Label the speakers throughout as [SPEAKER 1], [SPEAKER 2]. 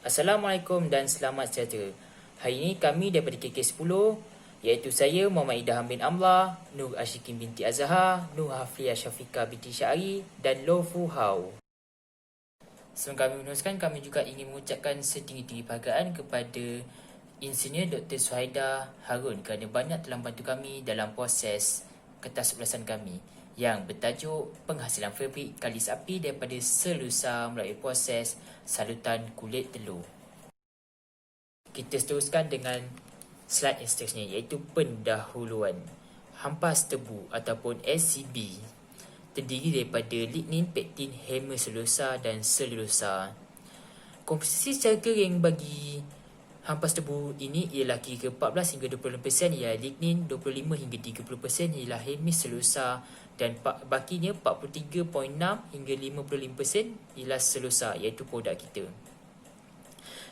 [SPEAKER 1] Assalamualaikum dan selamat sejahtera. Hari ini kami daripada KK10, iaitu saya Muhammad Idham bin Amlah, Nur Ashikin binti Azhar, Nur Hafliah Syafiqah binti Syari dan Lo Fu Hao. Sebelum kami meneruskan, kami juga ingin mengucapkan setinggi-tinggi penghargaan kepada Insinyur Dr. Suhaida Harun kerana banyak telah membantu kami dalam proses kertas ulasan kami yang bertajuk penghasilan fabrik kalis api daripada selusa melalui proses salutan kulit telur. Kita teruskan dengan slide yang seterusnya, iaitu pendahuluan. Hampas tebu ataupun SCB terdiri daripada lignin, pektin, hemiselulosa dan selulosa. Komposisi secara kering bagi hampas tebu ini ialah kira 14 hingga 20% ialah lignin, 25 hingga 30% ialah hemiselulosa dan bakinya 43.6 hingga 55% ialah selulosa, iaitu produk kita.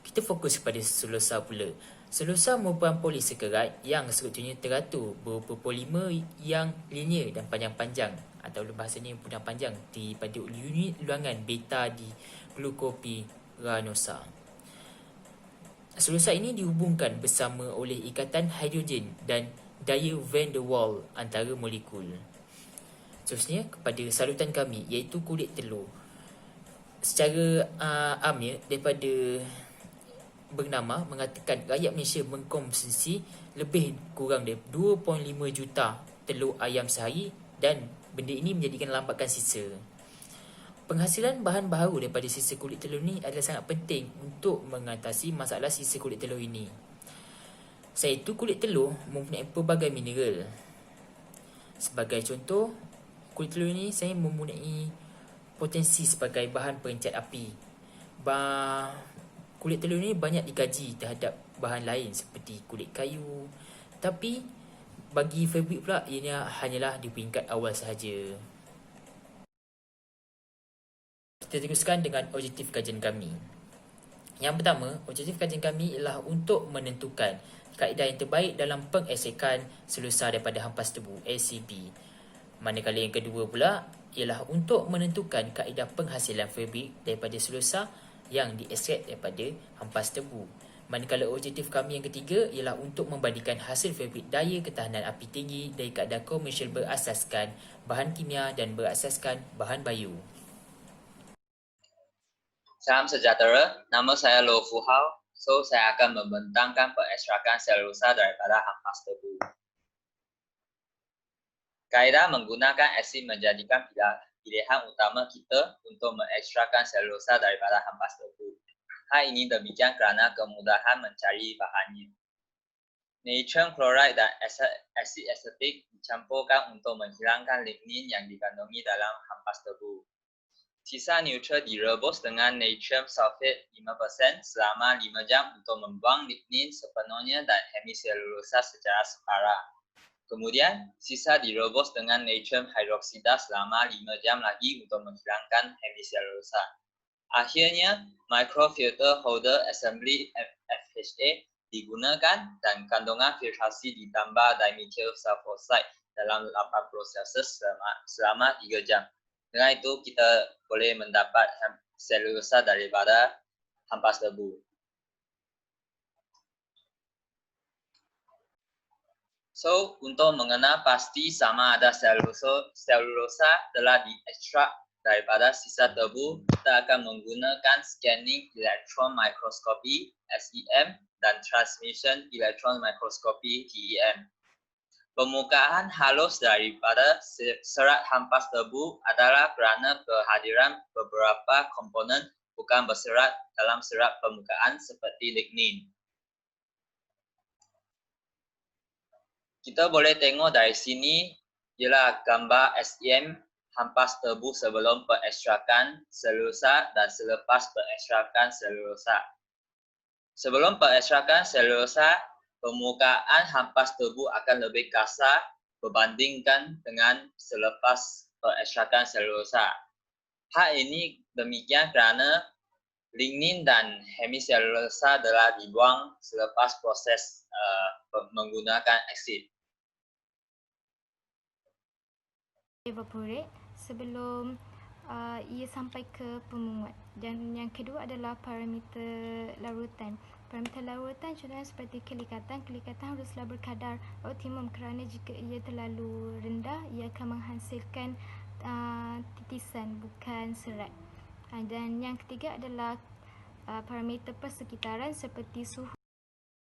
[SPEAKER 1] Kita fokus kepada selulosa pula. Selulosa merupakan polisakerat yang strukturnya teratur berupa polimer yang linear dan panjang-panjang atau bahasanya yang panjang pada unit luangan beta di glukopiranosa. Selulosa ini dihubungkan bersama oleh ikatan hidrogen dan daya van der Waals antara molekul. Seterusnya kepada salutan kami, iaitu kulit telur. Secara amnya daripada bernama mengatakan rakyat Malaysia mengkonsumsi lebih kurang dari 2.5 juta telur ayam sehari dan benda ini menjadikan lambatkan sisa. Penghasilan bahan baharu daripada sisa kulit telur ini adalah sangat penting untuk mengatasi masalah sisa kulit telur ini. Selain itu, kulit telur mempunyai pelbagai mineral. Sebagai contoh, kulit telur ini saya mempunyai potensi sebagai bahan perencat api. Kulit telur ini banyak dikaji terhadap bahan lain seperti kulit kayu. Tapi bagi fabrik pula, ianya hanyalah di peringkat awal sahaja. Kita teruskan dengan objektif kajian kami. Yang pertama, objektif kajian kami ialah untuk menentukan kaedah yang terbaik dalam pengeksrekan selulosa daripada hampas tebu (ACB). Manakala yang kedua pula ialah untuk menentukan kaedah penghasilan fabrik daripada selulosa yang diekstrak daripada hampas tebu. Manakala objektif kami yang ketiga ialah untuk membandingkan hasil fabrik daya ketahanan api tinggi dari kaedah komersial berasaskan bahan kimia dan berasaskan bahan bayu.
[SPEAKER 2] Salam sejahtera, nama saya Lo Fu Hao. Saya akan membentangkan pengekstrakan selulosa daripada hampas tebu. Kaedah menggunakan asid menjadikan pilihan utama kita untuk mengekstrakan selulosa daripada hampas tebu. Hal ini demikian kerana kemudahan mencari bahannya. Natrium chloride dan asid asetik dicampurkan untuk menghilangkan lignin yang dikandungi dalam hampas tebu. Sisa neutral direbus dengan natrium sulfate 5% selama 5 jam untuk membuang lignin sepenuhnya dan hemiselulosa secara separa. Kemudian, sisa direbus dengan natrium hidroksida selama 5 jam lagi untuk menghilangkan hemiselulosa. Akhirnya, microfilter holder assembly FHA digunakan dan kandungan filtrasi ditambah dimethyl sulfoxide dalam 80 Celsius selama 3 jam. Dengan itu, kita boleh mendapat selulosa daripada hampas tebu. Untuk mengenal pasti sama ada selulosa telah diekstrak daripada sisa tebu, kita akan menggunakan scanning electron microscopy (SEM) dan transmission electron microscopy (TEM). Permukaan halus daripada serat hampas tebu adalah kerana kehadiran beberapa komponen bukan berserat dalam serat permukaan seperti lignin. Kita boleh tengok dari sini ialah gambar SEM hampas tebu sebelum pengekstrakan selulosa dan selepas pengekstrakan selulosa. Sebelum pengekstrakan selulosa, permukaan hampas tebu akan lebih kasar berbandingkan dengan selepas pengekstrakan selulosa. Hal ini demikian kerana lignin dan hemiselulosa telah dibuang selepas proses menggunakan asid.
[SPEAKER 3] Evaporate sebelum ia sampai ke pemungut. Dan yang kedua adalah parameter larutan. Parameter larutan contohnya seperti kelikatan. Kelikatan haruslah berkadar optimum kerana jika ia terlalu rendah, ia akan menghasilkan titisan bukan serat. Dan yang ketiga adalah parameter persekitaran seperti suhu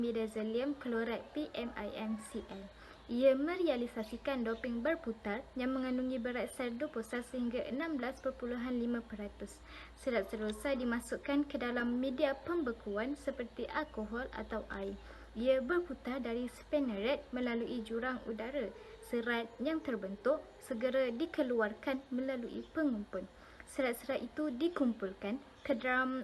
[SPEAKER 3] midazolam klorid PMIMCl. Ia merealisasikan doping berputar yang mengandungi berat sel 21 sehingga 16.5%. Serat selulosa dimasukkan ke dalam media pembekuan seperti alkohol atau air. Ia berputar dari spinneret melalui jurang udara. Serat yang terbentuk segera dikeluarkan melalui pengumpul. Serat-serat itu dikumpulkan ke dalam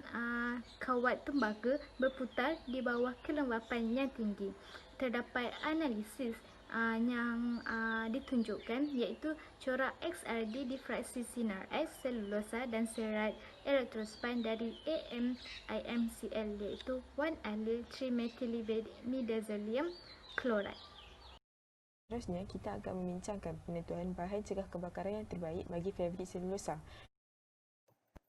[SPEAKER 3] kawat tembaga berputar di bawah kelembapan yang tinggi. Terdapat analisis yang ditunjukkan iaitu corak XRD difraksi sinar X selulosa dan serat elektrospan dari AMIMCl iaitu 1-allyl trimethylmidazolam chloride.
[SPEAKER 4] Seterusnya, kita akan membincangkan penentuan bahan cegah kebakaran yang terbaik bagi fabrik selulosa.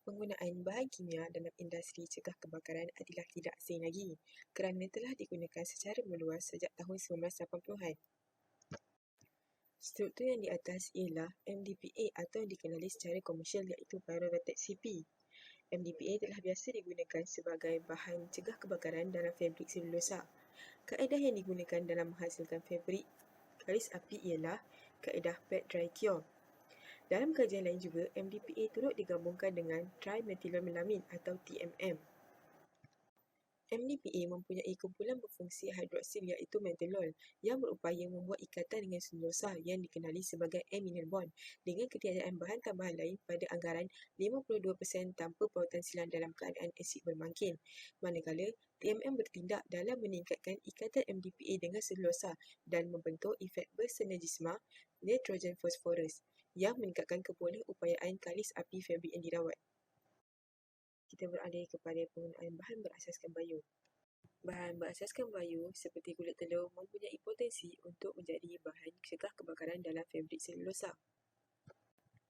[SPEAKER 4] Penggunaan bahan kimia dalam industri cegah kebakaran adalah tidak asing lagi kerana telah digunakan secara meluas sejak tahun 1980-an. Struktur yang di atas ialah MDPA atau yang dikenali secara komersial iaitu Pyrovatex CP. MDPA telah biasa digunakan sebagai bahan cegah kebakaran dalam fabrik selulosa. Kaedah yang digunakan dalam menghasilkan fabrik garis api ialah kaedah Pat Dry Cure. Dalam kajian lain juga, MDPA turut digabungkan dengan trimethylamine atau TMM. MDPA mempunyai kumpulan berfungsi hidroksil iaitu methanol yang berupaya membuat ikatan dengan selulosa yang dikenali sebagai aminal bond dengan ketiadaan bahan tambahan lain pada anggaran 52% tanpa pautan silang dalam keadaan asid bermangkin. Manakala TMM bertindak dalam meningkatkan ikatan MDPA dengan selulosa dan membentuk efek bersinergisma nitrogen fosforus yang meningkatkan kebolehan upayaan kalis api fabrik yang dirawat. Kita beralih kepada penggunaan bahan berasaskan bio. Bahan berasaskan bio seperti kulit telur mempunyai potensi untuk menjadi bahan cegah kebakaran dalam fabrik selulosa.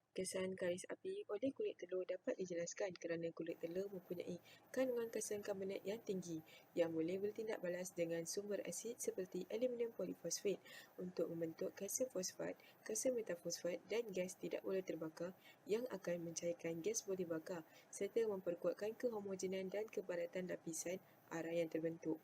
[SPEAKER 4] Kesan kalis api oleh kulit telur dapat dijelaskan kerana kulit telur mempunyai kandungan kalsium karbonat yang tinggi yang boleh bertindak balas dengan sumber asid seperti aluminium polifosfat untuk membentuk kalsium fosfat, kalsium metafosfat dan gas tidak boleh terbakar yang akan mencairkan gas boleh bakar serta memperkuatkan kehomogenan dan kepadatan lapisan arang yang terbentuk.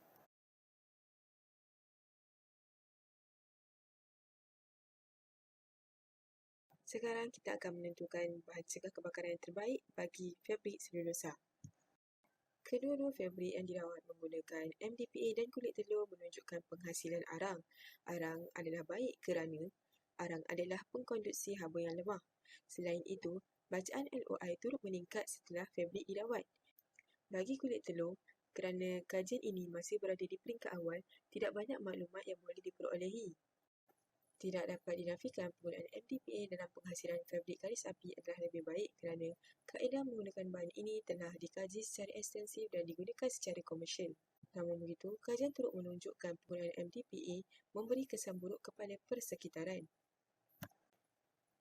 [SPEAKER 4] Sekarang kita akan menentukan bahan cegah kebakaran yang terbaik bagi fabrik selulosa. Kedua-dua fabrik yang dirawat menggunakan MDPA dan kulit telur menunjukkan penghasilan arang. Arang adalah baik kerana arang adalah pengkonduksi haba yang lemah. Selain itu, bacaan LOI turut meningkat setelah fabrik dirawat. Bagi kulit telur, kerana kajian ini masih berada di peringkat awal, tidak banyak maklumat yang boleh diperolehi. Tidak dapat dinafikan penggunaan MDPA dalam penghasilan fabrik garis api adalah lebih baik kerana kaedah menggunakan bahan ini telah dikaji secara ekstensif dan digunakan secara komersial. Namun begitu, kajian turut menunjukkan penggunaan MDPA memberi kesan buruk kepada persekitaran.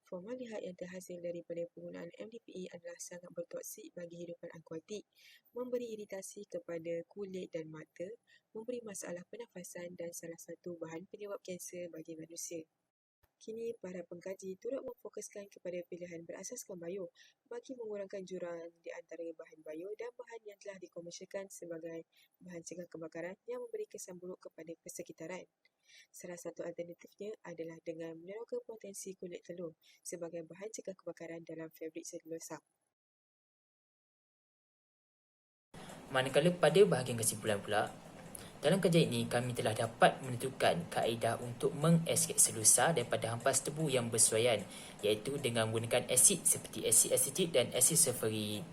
[SPEAKER 4] Formaldehyde yang terhasil daripada penggunaan MDPA adalah sangat bertoksik bagi hidupan akuatik, memberi iritasi kepada kulit dan mata, memberi masalah pernafasan dan salah satu bahan penyebab kanser bagi manusia. Kini, para pengkaji turut memfokuskan kepada pilihan berasaskan bio bagi mengurangkan jurang di antara bahan bio dan bahan yang telah dikomersialkan sebagai bahan cegah kebakaran yang memberi kesan buruk kepada persekitaran. Salah satu alternatifnya adalah dengan meneroka potensi kulit telur sebagai bahan cegah kebakaran dalam fabrik selulosa.
[SPEAKER 1] Manakala pada bahagian kesimpulan pula, dalam kajian ini kami telah dapat menentukan kaedah untuk mengeskep selulosa daripada hampas tebu yang bersuaian, iaitu dengan menggunakan asid seperti asid asetik dan asid sulfurik.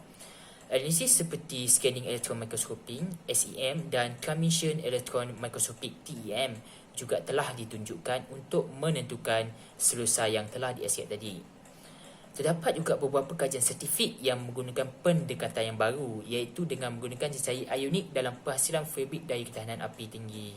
[SPEAKER 1] Analisis seperti scanning electron microscopy SEM dan transmission electron microscopic TEM juga telah ditunjukkan untuk menentukan selulosa yang telah dieskep tadi. Terdapat juga beberapa kajian saintifik yang menggunakan pendekatan yang baru, iaitu dengan menggunakan cecair ionik dalam penghasilan fabrik daya ketahanan api tinggi.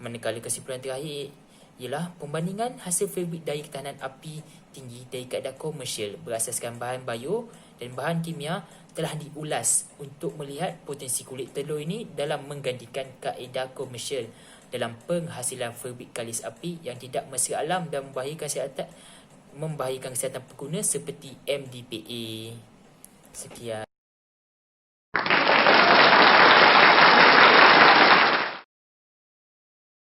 [SPEAKER 1] Manakala kesimpulan terakhir ialah pembandingan hasil fabrik daya ketahanan api tinggi dari kaedah komersial berasaskan bahan bio dan bahan kimia telah diulas untuk melihat potensi kulit telur ini dalam menggantikan kaedah komersial dalam penghasilan verbik kalis api yang tidak mesra alam dan membahayakan kesihatan pengguna seperti MDPA. Sekian.